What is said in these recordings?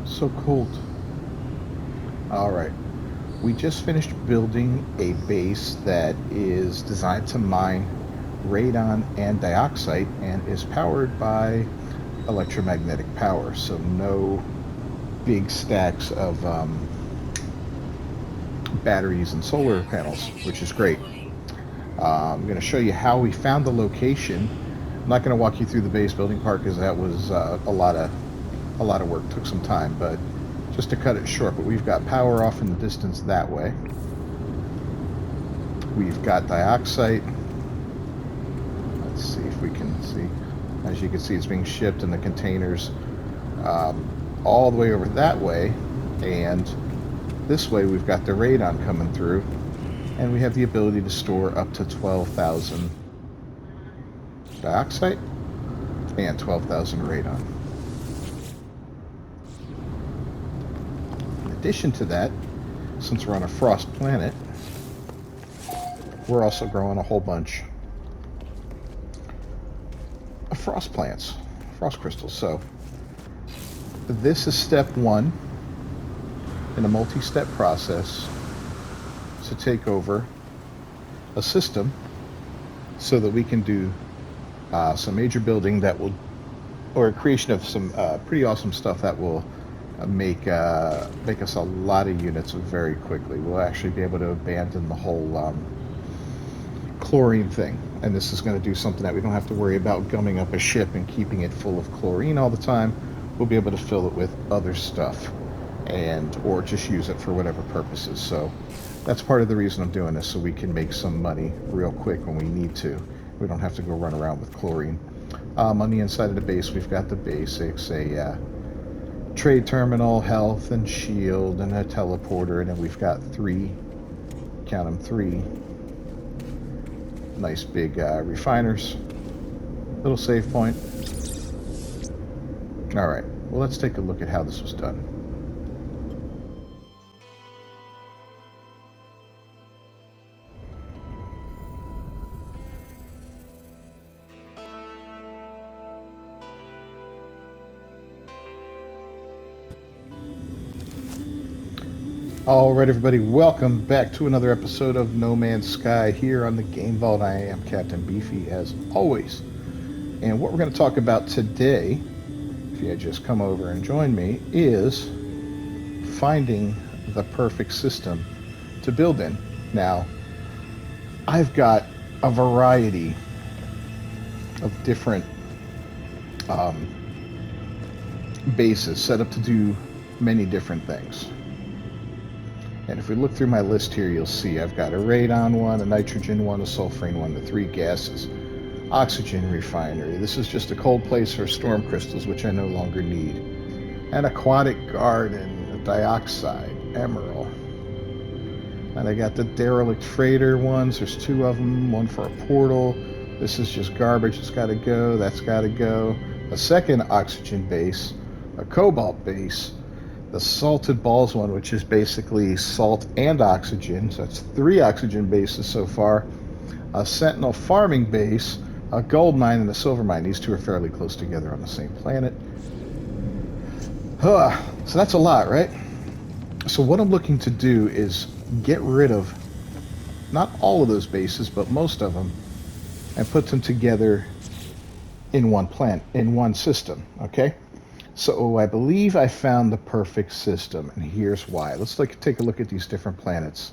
So cold. All right. We just finished building a base that is designed to mine radon and dioxide and is powered by electromagnetic power. So no big stacks of batteries and solar panels, which is great. I'm going to show you how we found the location. I'm not going to walk you through the base building part because that was a lot of work. Took some time, but just to cut it short. But we've got power off in the distance that way. We've got dioxide. Let's see if we can see. As you can see, it's being shipped in the containers all the way over that way, and this way we've got the radon coming through, and we have the ability to store up to 12,000 dioxide and 12,000 radon. In addition to that, since we're on a frost planet, we're also growing a whole bunch of frost plants, frost crystals. So this is step one in a multi-step process to take over a system so that we can do some major building that will, or a creation of some pretty awesome stuff that will make us a lot of units very quickly. We'll actually be able to abandon the whole chlorine thing, and this is going to do something that we don't have to worry about gumming up a ship and keeping it full of chlorine all the time. We'll be able to fill it with other stuff, and or just use it for whatever purposes. So that's part of the reason I'm doing this, so we can make some money real quick when we need to. We don't have to go run around with chlorine. On the inside of the base, we've got the basics: a trade terminal, health and shield, and a teleporter, and then we've got three, count them, three nice big refiners. Little save point. All right, well, let's take a look at how this was done. All right, everybody, welcome back to another episode of No Man's Sky here on the Game Vault. I am Captain Beefy, as always. And what we're going to talk about today, if you had just come over and joined me, is finding the perfect system to build in. Now, I've got a variety of different bases set up to do many different things. And if we look through my list here, you'll see I've got a radon one, a nitrogen one, a sulfurine one, the three gases, oxygen refinery. This is just a cold place for storm crystals, which I no longer need. An aquatic garden, a dioxide, emerald. And I got the derelict freighter ones. There's two of them, one for a portal. This is just garbage. It's got to go. That's got to go. A second oxygen base, a cobalt base, the salted balls one, which is basically salt and oxygen. So that's three oxygen bases so far. A sentinel farming base, a gold mine, and a silver mine. These two are fairly close together on the same planet. So that's a lot, right? So what I'm looking to do is get rid of not all of those bases, but most of them, and put them together in one plant, in one system, okay? So I believe I found the perfect system, and here's why. Let's take a look at these different planets.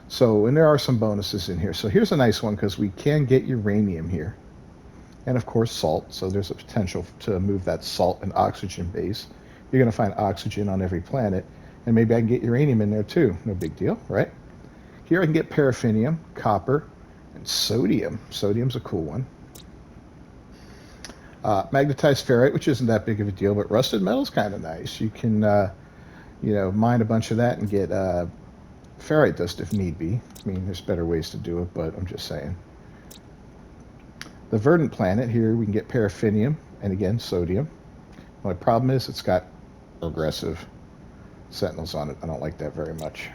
So, and there are some bonuses in here. So here's a nice one, because we can get uranium here. And of course salt, so there's a potential to move that salt and oxygen base. You're going to find oxygen on every planet, and maybe I can get uranium in there too. No big deal, right? Here I can get paraffinium, copper, and sodium. Sodium's a cool one. Magnetized ferrite, which isn't that big of a deal, but rusted metal's kind of nice. You can, mine a bunch of that and get ferrite dust if need be. I mean, there's better ways to do it, but I'm just saying. The verdant planet, here we can get paraffinium and again sodium. My problem is it's got aggressive sentinels on it. I don't like that very much.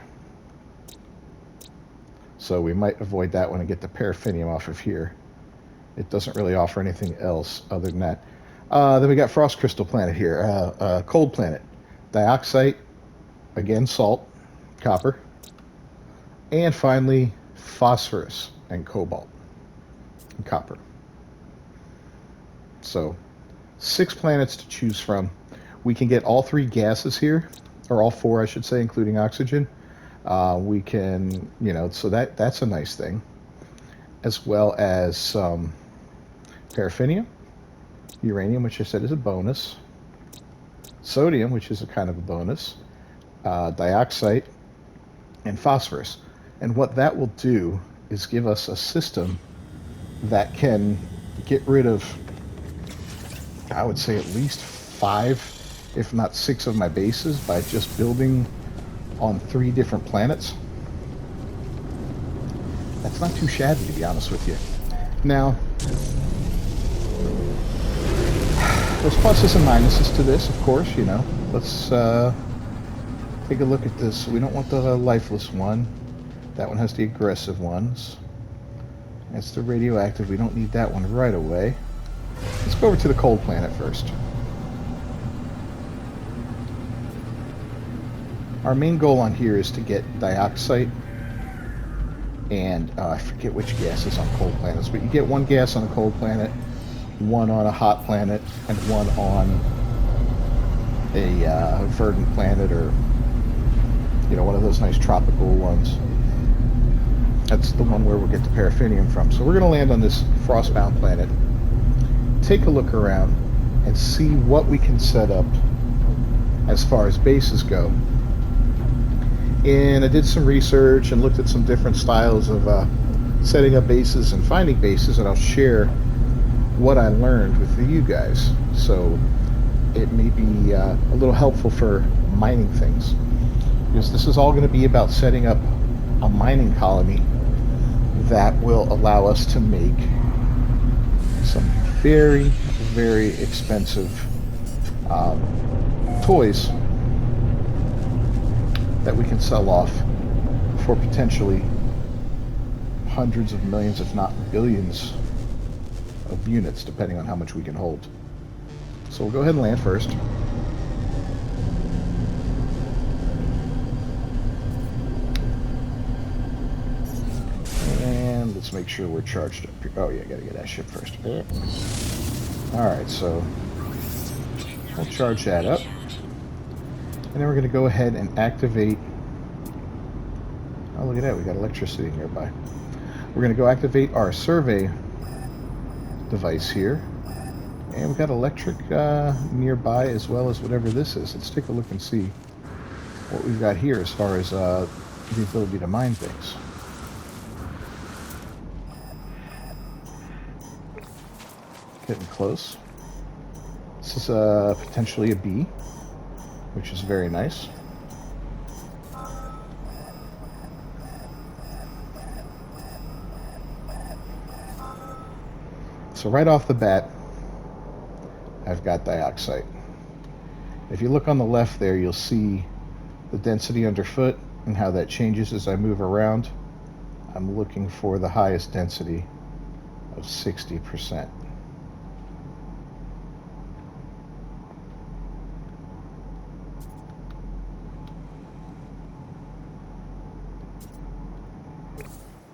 So we might avoid that one and get the paraffinium off of here. It doesn't really offer anything else other than that. Then we got frost crystal planet here, cold planet. dioxide, again salt, copper, and finally phosphorus and cobalt and copper. So 6 planets to choose from. We can get all 3 gases here, or all 4 I should say, including oxygen. We can, so that's a nice thing, as well as some paraffinium, uranium, which I said is a bonus, sodium, which is a kind of a bonus, dioxide, and phosphorus. And what that will do is give us a system that can get rid of, I would say, at least 5, if not 6 of my bases by just building on 3 different planets. That's not too shabby, to be honest with you. Now, there's pluses and minuses to this, of course, Let's take a look at this. We don't want the lifeless one. That one has the aggressive ones. That's the radioactive. We don't need that one right away. Let's go over to the cold planet first. Our main goal on here is to get dioxide and I forget which gas is on cold planets, but you get 1 gas on a cold planet, 1 on a hot planet, and 1 on a verdant planet, or one of those nice tropical ones. That's the one where we'll get the paraffinium from. So we're going to land on this frost-bound planet, take a look around, and see what we can set up as far as bases go. And I did some research and looked at some different styles of setting up bases and finding bases, and I'll share what I learned with you guys. So it may be a little helpful for mining things, because this is all going to be about setting up a mining colony that will allow us to make some very, very expensive toys that we can sell off for potentially hundreds of millions, if not billions, of units, depending on how much we can hold. So we'll go ahead and land first. And let's make sure we're charged up here. Oh yeah, gotta get that ship first. Alright, so we'll charge that up. And then we're going to go ahead and activate. Oh, look at that. We got electricity nearby. We're going to go activate our survey device here. And we've got electric nearby, as well as whatever this is. Let's take a look and see what we've got here as far as the ability to mine things. Getting close. This is potentially a B, which is very nice. So right off the bat, I've got dioxide. If you look on the left there, you'll see the density underfoot and how that changes as I move around. I'm looking for the highest density of 60%.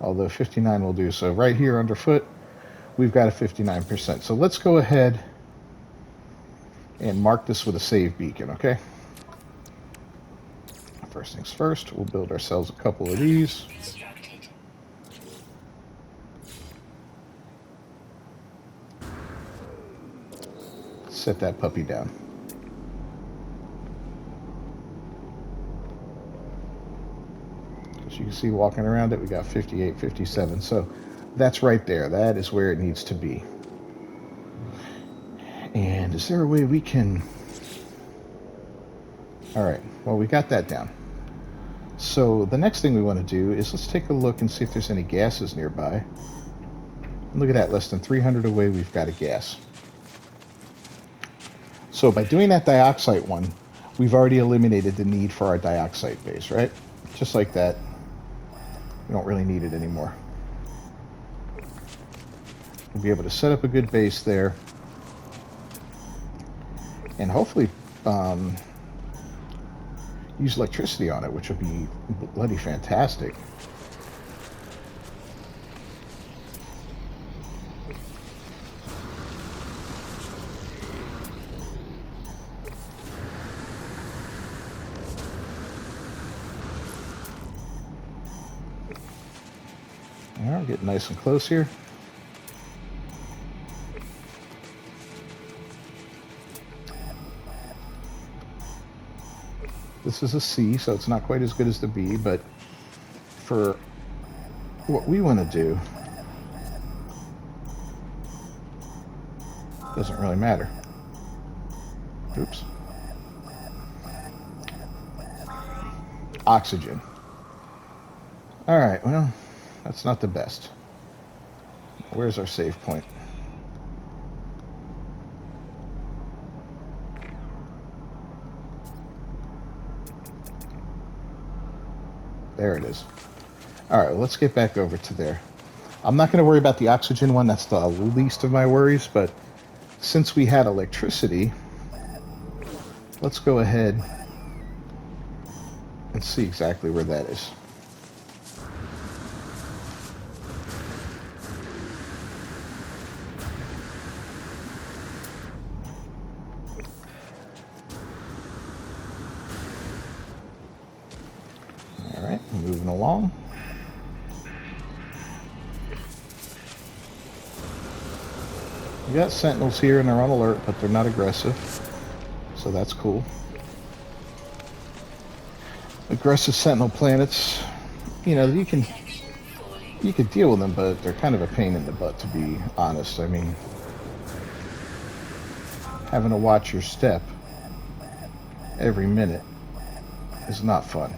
Although 59 will do. So right here underfoot, we've got a 59%. So let's go ahead and mark this with a save beacon, okay? First things first, we'll build ourselves a couple of these. Set that puppy down. As you can see, walking around it, we got 58, 57. So that's right there. That is where it needs to be. And is there a way we can... All right, well, we got that down. So the next thing we want to do is let's take a look and see if there's any gases nearby. And look at that, less than 300 away, we've got a gas. So by doing that dioxide one, we've already eliminated the need for our dioxide base, right? Just like that. We don't really need it anymore. We'll be able to set up a good base there. And hopefully use electricity on it, which would be bloody fantastic. All right, getting nice and close here. This is a C, so it's not quite as good as the B, but for what we want to do, doesn't really matter. Oops. Oxygen. All right, well, that's not the best. Where's our save point? There it is. All right, well, let's get back over to there. I'm not going to worry about the oxygen one. That's the least of my worries, but since we had electricity, let's go ahead and see exactly where that is. All right, moving along. We got sentinels here and they're on alert, but they're not aggressive, so that's cool. Aggressive sentinel planets, you know, you can deal with them, but they're kind of a pain in the butt, to be honest. I mean, having to watch your step every minute is not fun.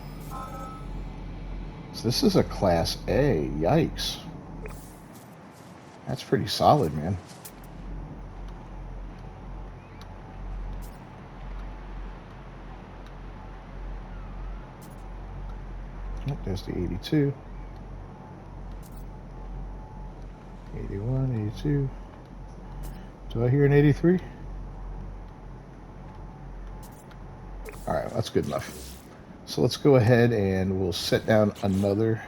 So this is a Class A. Yikes. That's pretty solid, man. Oh, there's the 82. 81, 82. Do I hear an 83? All right, that's good enough. So let's go ahead and we'll set down another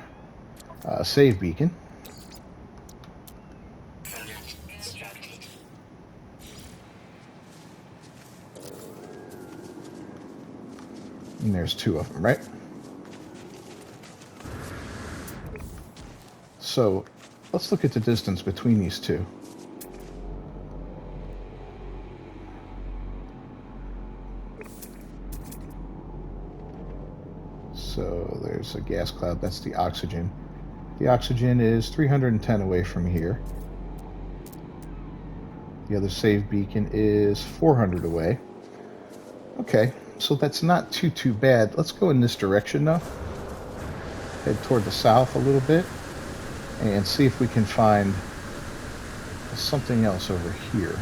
save beacon. And there's two of them, right? So let's look at the distance between these two. So there's a gas cloud. That's the oxygen. The oxygen is 310 away from here. The other save beacon is 400 away. Okay, so that's not too bad. Let's go in this direction now. Head toward the south a little bit and see if we can find something else over here.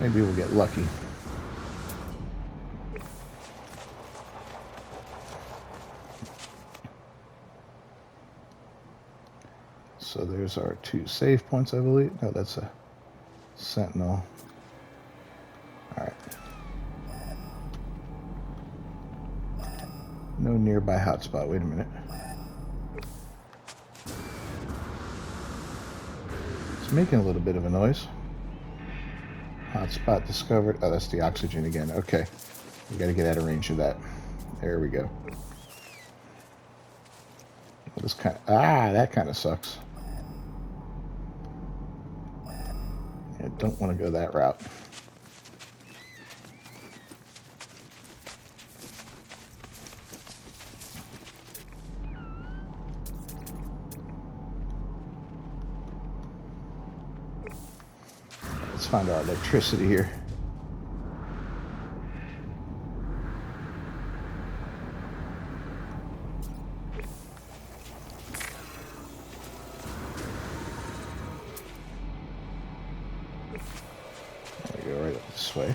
Maybe we'll get lucky. So there's our two save points, I believe. No, that's a sentinel. All right. No nearby hotspot. Wait a minute. It's making a little bit of a noise. Hotspot discovered. Oh, that's the oxygen again. Okay. We got to get out of range of that. There we go. Well, this kind of, that kind of sucks. I don't want to go that route. Let's find our electricity here. There we go, right up this way.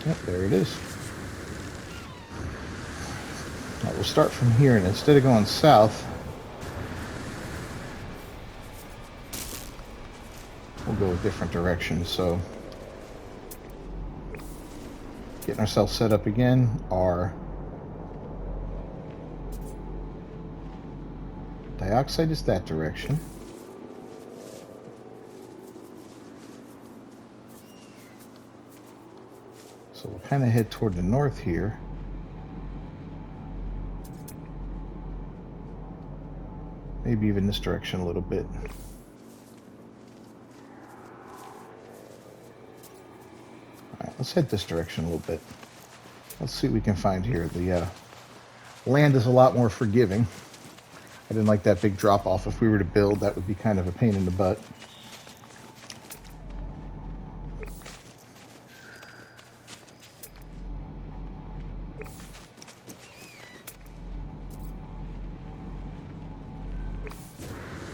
Yep, there it is. Right, we'll start from here, and instead of going south, we'll go a different direction. So, getting ourselves set up again. Our dioxide is that direction. So we'll kind of head toward the north here. Maybe even this direction a little bit. Alright, let's head this direction a little bit. Let's see what we can find here. The land is a lot more forgiving. I didn't like that big drop off. If we were to build, that would be kind of a pain in the butt.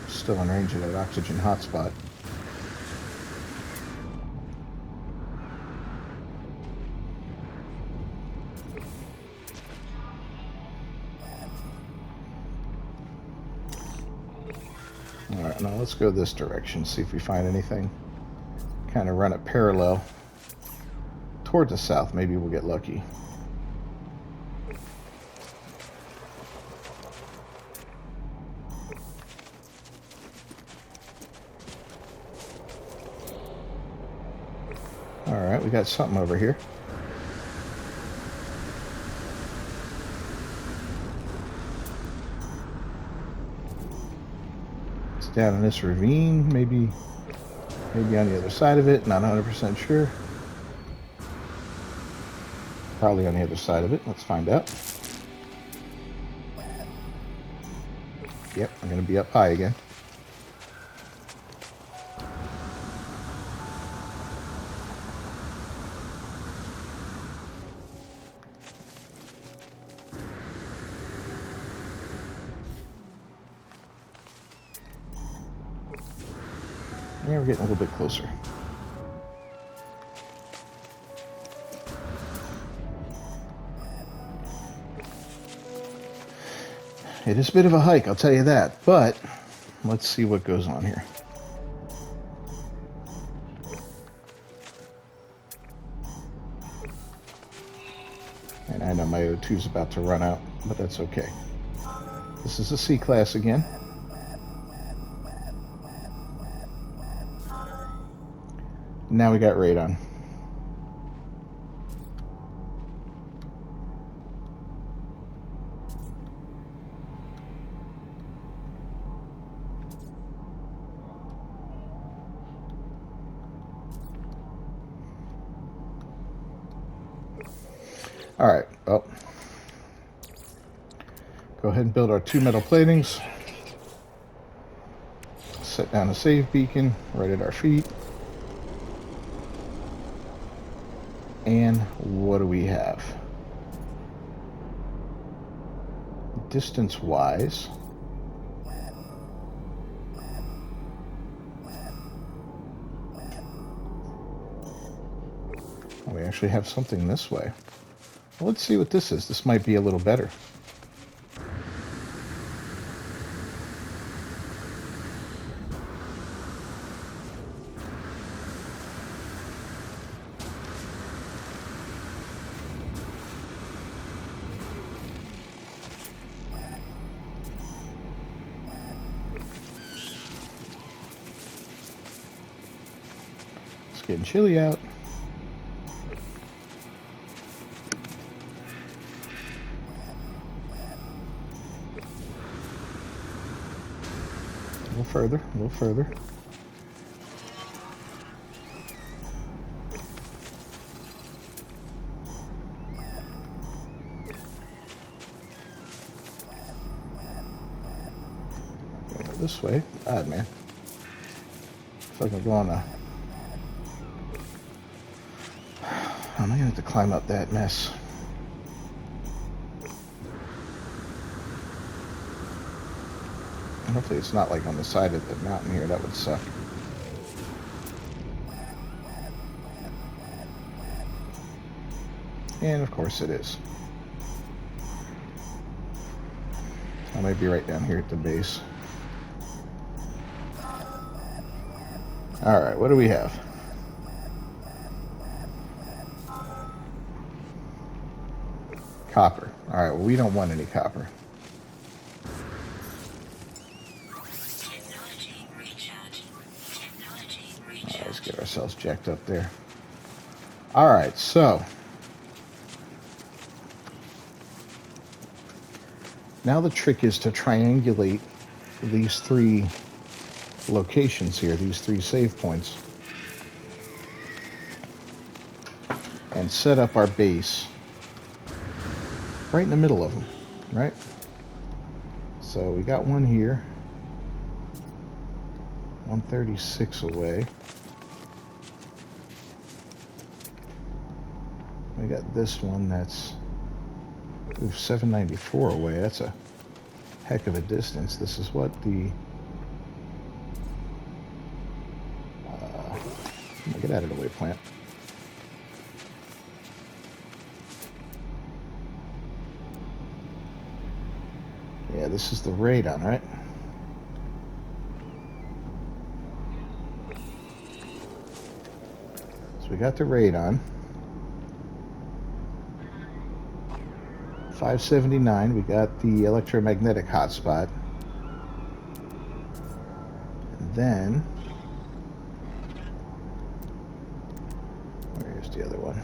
Still in range of that oxygen hotspot. Alright, now let's go this direction, see if we find anything. Kind of run it parallel towards the south. Maybe we'll get lucky. Alright, we got something over here. It's down in this ravine, maybe on the other side of it, not 100% sure. Probably on the other side of it, let's find out. Yep, I'm going to be up high again. Yeah, we're getting a little bit closer. It is a bit of a hike, I'll tell you that, but let's see what goes on here. And I know my O2 is about to run out, but that's okay. This is a C class again. Now we got radon. All right, well, go ahead and build our 2 metal platings. Set down a save beacon right at our feet. And what do we have? Distance-wise, we actually have something this way. Well, let's see what this is. This might be a little better. It's getting chilly out. A little further. Go this way. God, man. Looks like I'm going to... I'm going to have to climb up that mess. Hopefully it's not like on the side of the mountain here. That would suck. And of course it is. I might be right down here at the base. Alright, what do we have? Copper. Alright, well, we don't want any copper. Alright, let's get ourselves jacked up there. Alright, so now the trick is to triangulate these three locations here, these three save points, and set up our base right in the middle of them, right? So we got one here, 136 away. We got this one that's 794 away. That's a heck of a distance. This is what the get out of the way, plant. Yeah, this is the radon, right? So we got the radon. 579, we got the electromagnetic hotspot. And then, where's the other one?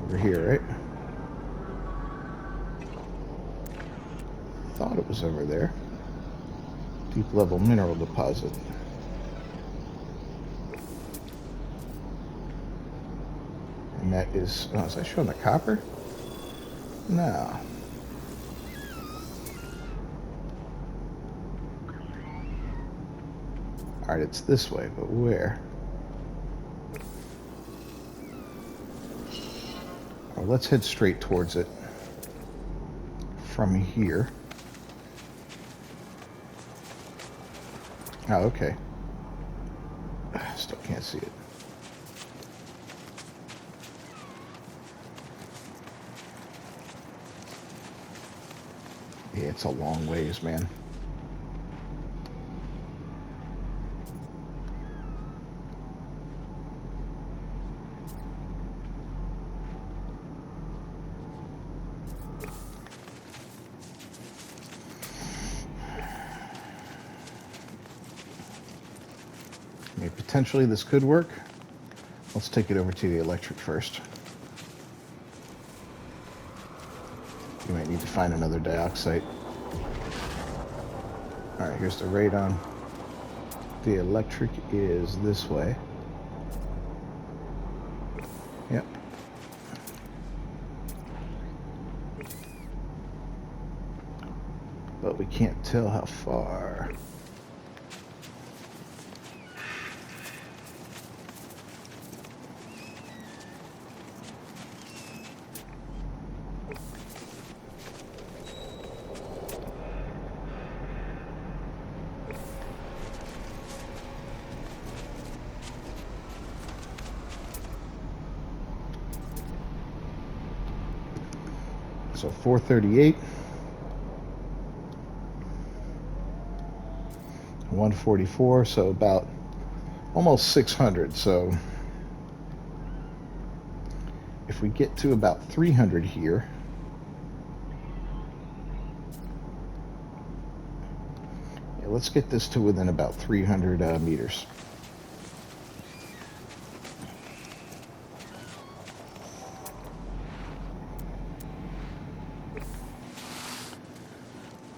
Over here, right? Thought it was over there. Deep level mineral deposit. And that is, oh, is that showing the copper? No. Alright, it's this way, but where? Well, let's head straight towards it from here. Oh, okay. Still can't see it. Yeah, it's a long ways, man. I mean, potentially this could work. Let's take it over to the electric first. You might need to find another dioxide. Alright, here's the radon. The electric is this way. Yep. But we can't tell how far. So 438, 144, so about almost 600. So if we get to about 300 here, yeah, let's get this to within about 300 meters.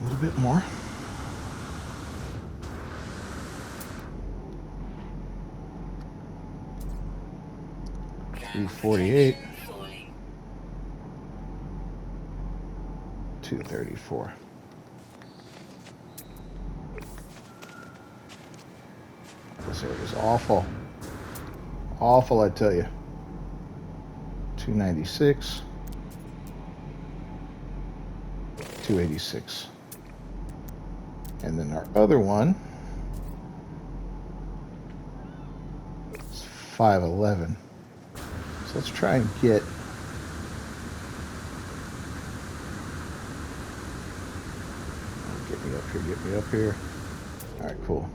A little bit more. $348. 234. This area is awful. Awful, I tell you. 296. 286. And then our other one is 511. So let's try and get here, get me up here. All right, cool.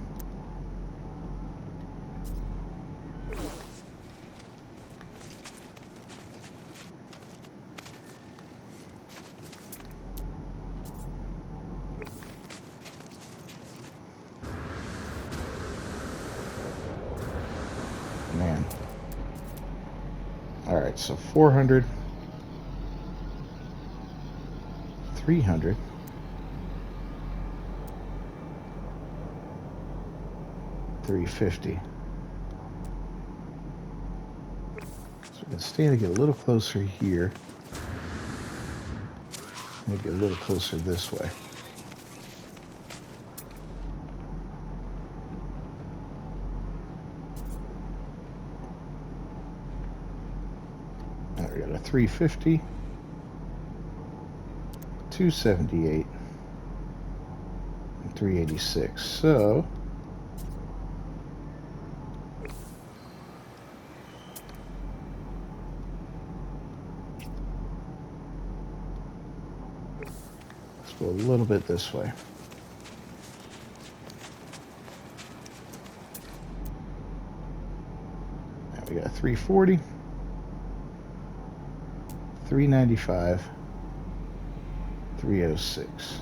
Man. All right, so 400, 300, 350. So we can stand to get a little closer here. Maybe a little closer this way. Now we got a 350, 278, and 386. So let's go a little bit this way. Now we got a 340, 395, 306.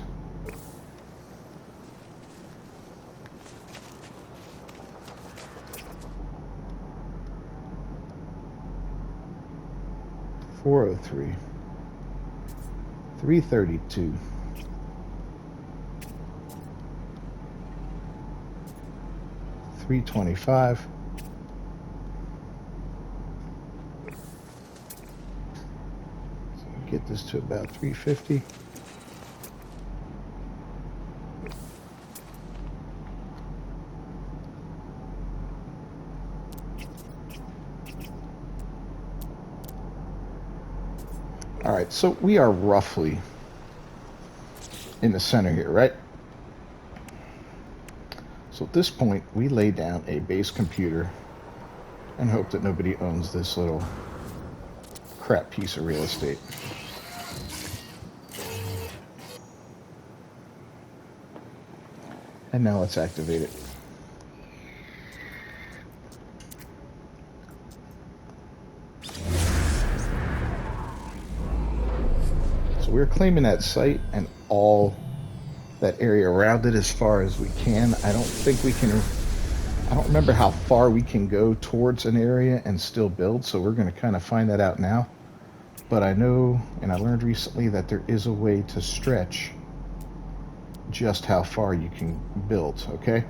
$403, 332, 325, get this to about 350. All right, so we are roughly in the center here, right? So at this point, we lay down a base computer and hope that nobody owns this little crap piece of real estate. And now let's activate it. So we're claiming that site and all that area around it as far as we can. I don't remember how far we can go towards an area and still build, so we're going to kind of find that out now. But I know, and I learned recently, that there is a way to stretch just how far you can build, okay?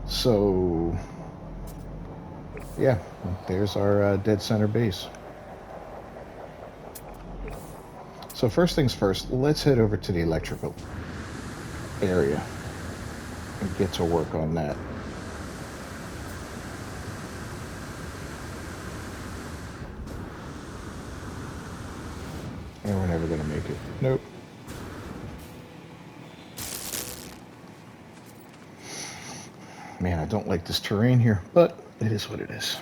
So, yeah, there's our dead center base. So first things first, let's head over to the electrical area and get to work on that. And we're never going to make it. Nope. Man, I don't like this terrain here, but it is what it is.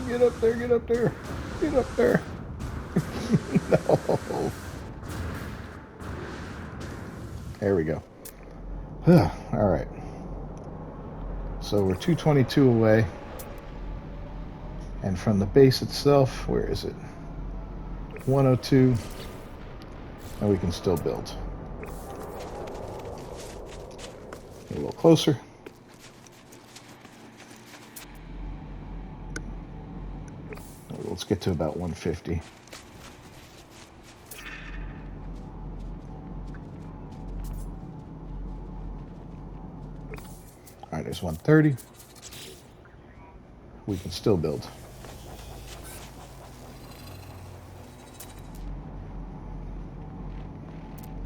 Get up there, get up there, get up there. No. There we go. All right. So we're 222 away. And from the base itself, where is it? 102. And we can still build. A little closer. Let's get to about 150. All right, there's 130. We can still build.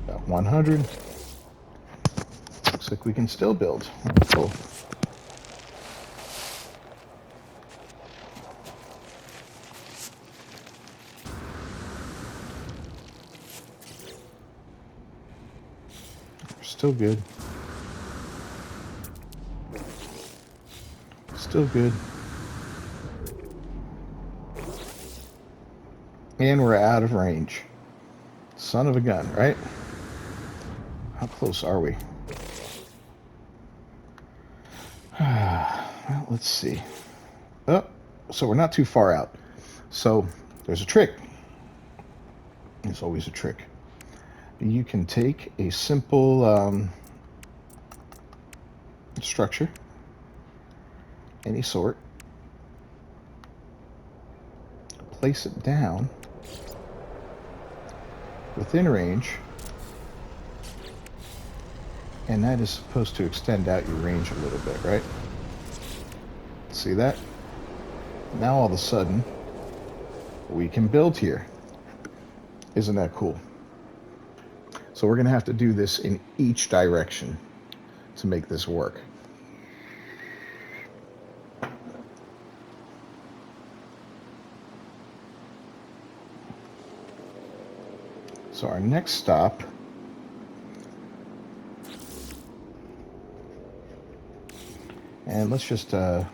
About 100. Looks like we can still build. Cool. Still good. still good. And we're out of range. Son of a gun, right? How close are we? Well, let's see. Oh, so we're not too far out. So there's a trick. There's always a trick. You can take a simple structure, any sort, place it down within range, and that is supposed to extend out your range a little bit, right? See that? Now all of a sudden we can build here. Isn't that cool? So we're going to have to do this in each direction to make this work. So our next stop and let's just let's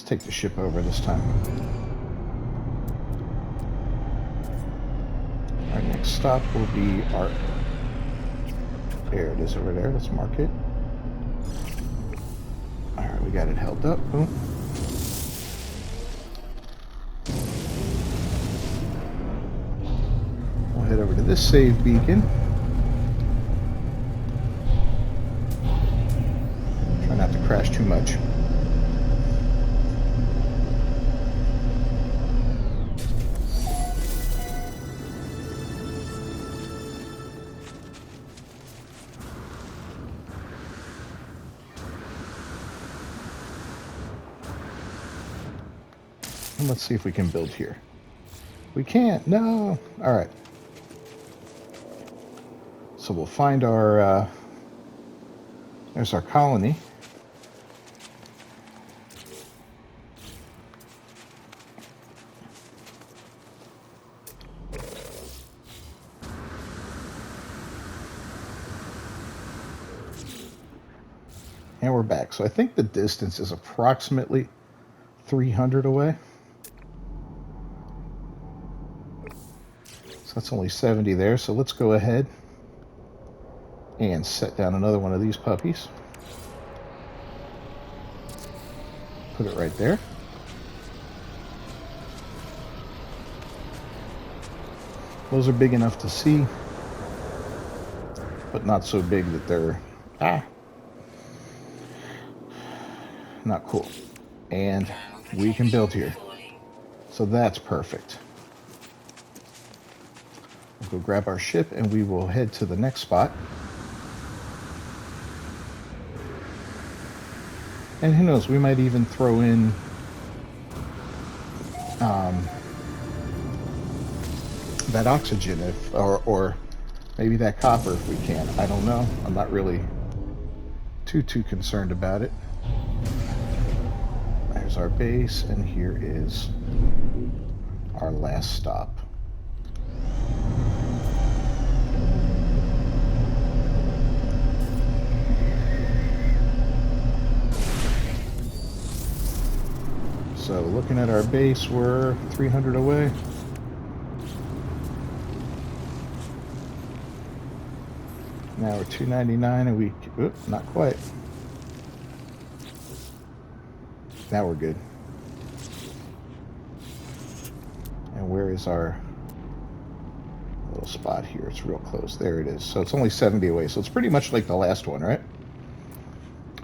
take the ship over this time. Our next stop will be our, there it is over there, let's mark it. Alright, we got it held up. Boom. We'll head over to this save beacon. Try not to crash too much. And let's see if we can build here. We can't. No. All right. So we'll find our, there's our colony. And we're back. So I think the distance is approximately 300 away. So that's only 70 there. So let's go ahead and set down another one of these puppies. Put it right there. Those are big enough to see, but not so big that they're not cool. And we can build here. So that's perfect. We'll go grab our ship and we will head to the next spot. And who knows, we might even throw in that oxygen if, or maybe that copper if we can. I don't know. I'm not really too concerned about it. There's our base, and here is our last stop. So looking at our base, we're 300 away. Now we're 299 and we, not quite. Now we're good. And where is our little spot here? It's real close. There it is. So it's only 70 away. So it's pretty much like the last one, right?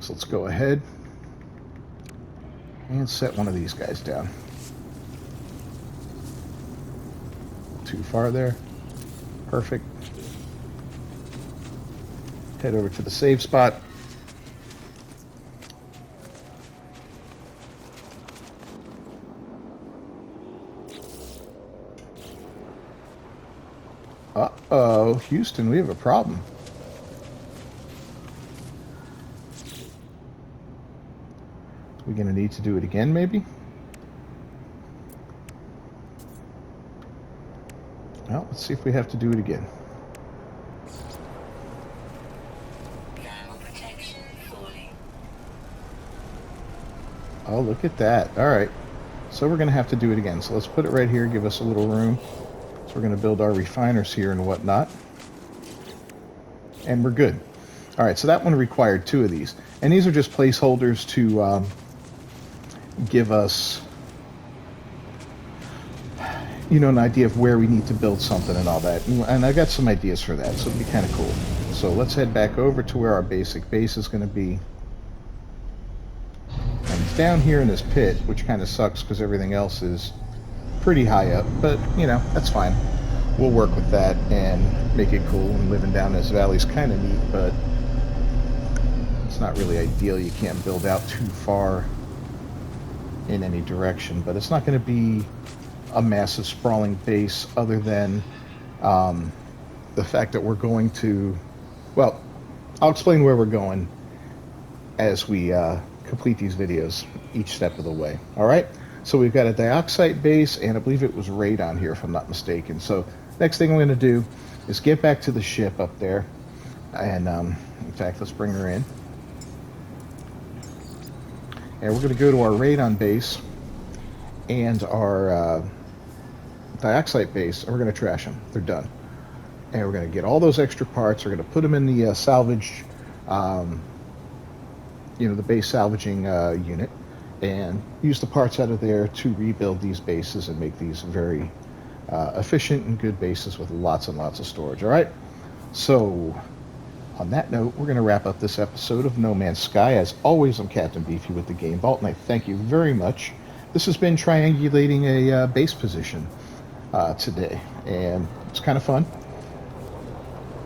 So let's go ahead and set one of these guys down. Too far there. Perfect. Head over to the save spot. Uh-oh, Houston, we have a problem. We're going to need to do it again, maybe? Well, let's see if we have to do it again. Oh, look at that. All right. So we're going to have to do it again. So let's put it right here, give us a little room. So we're going to build our refiners here and whatnot. And we're good. All right, so that one required 2 of these. And these are just placeholders to give us, you know, an idea of where we need to build something and all that. And I got some ideas for that, so it'll be kind of cool. So let's head back over to where our basic base is going to be. And it's down here in this pit, which kind of sucks because everything else is pretty high up. But, you know, that's fine. We'll work with that and make it cool. And living down this valley is kind of neat, but it's not really ideal. You can't build out too far in any direction. But it's not going to be a massive sprawling base other than the fact that we're going to, well, I'll explain where we're going as we complete these videos each step of the way. All right, so we've got a dioxide base, and I believe it was radon here if I'm not mistaken. So next thing I'm going to do is get back to the ship up there, and in fact, let's bring her in, and we're going to go to our radon base and our dioxide base, and we're going to trash them. They're done. And we're going to get all those extra parts. We're going to put them in the salvage, you know, the base salvaging unit, and use the parts out of there to rebuild these bases and make these very efficient and good bases with lots and lots of storage. All right. So on that note, we're going to wrap up this episode of No Man's Sky. As always, I'm Captain Beefy with the Game Vault, and I thank you very much. This has been triangulating a base position today, and it's kind of fun,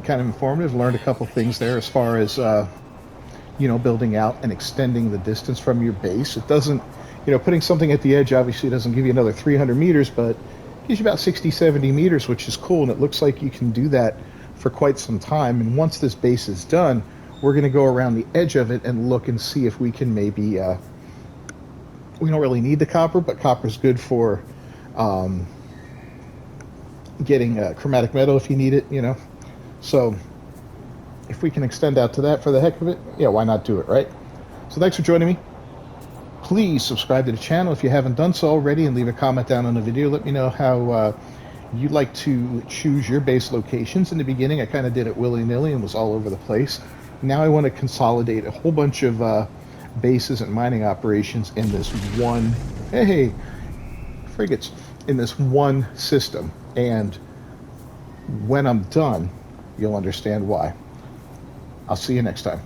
kind of informative. Learned a couple things there as far as you know, building out and extending the distance from your base. It doesn't, you know, putting something at the edge obviously doesn't give you another 300 meters, but gives you about 60, 70 meters, which is cool, and it looks like you can do that for quite some time. And once this base is done, we're going to go around the edge of it and look and see if we can maybe, we don't really need the copper, but copper's good for getting chromatic metal if you need it, you know. So if we can extend out to that for the heck of it, yeah, why not do it, right? So thanks for joining me. Please subscribe to the channel if you haven't done so already, and leave a comment down on the video. Let me know how you'd like to choose your base locations. In the beginning, I kind of did it willy-nilly and was all over the place. Now I want to consolidate a whole bunch of bases and mining operations in this one, hey, frigates, in this one system. And when I'm done, you'll understand why. I'll see you next time.